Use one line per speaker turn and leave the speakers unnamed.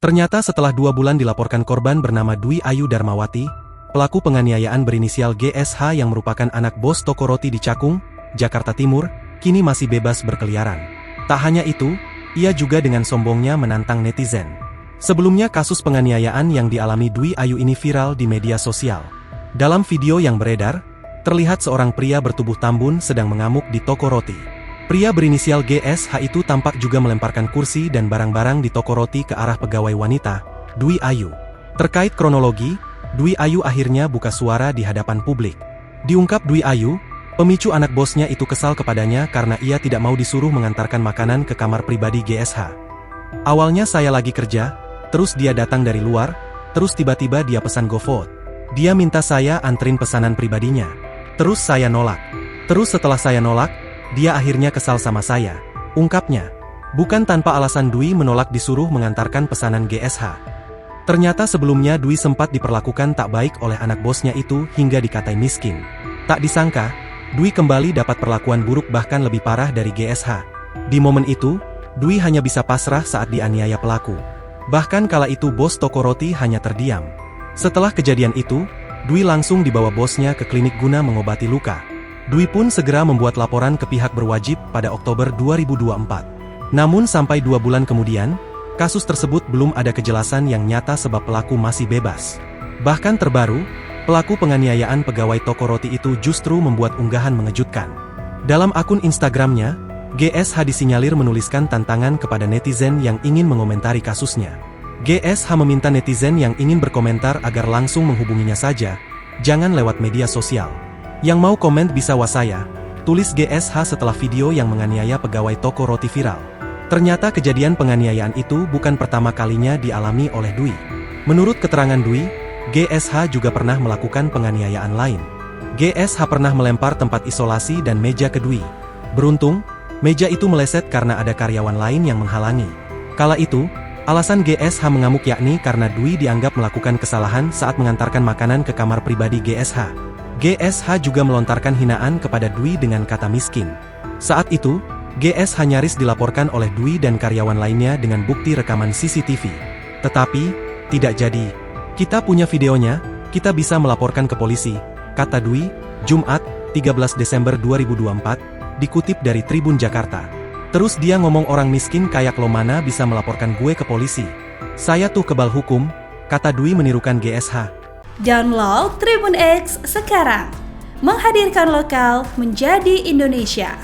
Ternyata setelah 2 bulan dilaporkan korban bernama Dwi Ayu Darmawati, pelaku penganiayaan berinisial GSH yang merupakan anak bos toko roti di Cakung, Jakarta Timur, kini masih bebas berkeliaran. Tak hanya itu, ia juga dengan sombongnya menantang netizen. Sebelumnya kasus penganiayaan yang dialami Dwi Ayu ini viral di media sosial. Dalam video yang beredar, terlihat seorang pria bertubuh tambun sedang mengamuk di toko roti. Pria berinisial GSH itu tampak juga melemparkan kursi dan barang-barang di toko roti ke arah pegawai wanita, Dwi Ayu. Terkait kronologi, Dwi Ayu akhirnya buka suara di hadapan publik. Diungkap Dwi Ayu, pemicu anak bosnya itu kesal kepadanya karena ia tidak mau disuruh mengantarkan makanan ke kamar pribadi GSH. Awalnya saya lagi kerja, terus dia datang dari luar, terus tiba-tiba dia pesan GoFood. Dia minta saya anterin pesanan pribadinya. Terus saya nolak. Terus setelah saya nolak, dia akhirnya kesal sama saya, ungkapnya. Bukan tanpa alasan Dwi menolak disuruh mengantarkan pesanan GSH. Ternyata sebelumnya Dwi sempat diperlakukan tak baik oleh anak bosnya itu hingga dikatai miskin. Tak disangka, Dwi kembali dapat perlakuan buruk bahkan lebih parah dari GSH. Di momen itu, Dwi hanya bisa pasrah saat dianiaya pelaku. Bahkan kala itu bos toko roti hanya terdiam. Setelah kejadian itu, Dwi langsung dibawa bosnya ke klinik guna mengobati luka. Dwi pun segera membuat laporan ke pihak berwajib pada Oktober 2024. Namun sampai 2 bulan kemudian, kasus tersebut belum ada kejelasan yang nyata sebab pelaku masih bebas. Bahkan terbaru, pelaku penganiayaan pegawai toko roti itu justru membuat unggahan mengejutkan. Dalam akun Instagramnya, GSH disinyalir menuliskan tantangan kepada netizen yang ingin mengomentari kasusnya. GSH meminta netizen yang ingin berkomentar agar langsung menghubunginya saja, jangan lewat media sosial. Yang mau komen bisa wasaya, tulis GSH setelah video yang menganiaya pegawai toko roti viral. Ternyata kejadian penganiayaan itu bukan pertama kalinya dialami oleh Dwi. Menurut keterangan Dwi, GSH juga pernah melakukan penganiayaan lain. GSH pernah melempar tempat isolasi dan meja ke Dwi. Beruntung, meja itu meleset karena ada karyawan lain yang menghalangi. Kala itu, alasan GSH mengamuk yakni karena Dwi dianggap melakukan kesalahan saat mengantarkan makanan ke kamar pribadi GSH. GSH juga melontarkan hinaan kepada Dwi dengan kata miskin. Saat itu, GSH nyaris dilaporkan oleh Dwi dan karyawan lainnya dengan bukti rekaman CCTV. Tetapi, tidak jadi. Kita punya videonya, kita bisa melaporkan ke polisi, kata Dwi, Jumat, 13 Desember 2024, dikutip dari Tribun Jakarta. Terus dia ngomong orang miskin kayak lo mana bisa melaporkan gue ke polisi. Saya tuh kebal hukum, kata Dwi menirukan GSH.
Download Tribun X sekarang, menghadirkan lokal menjadi Indonesia.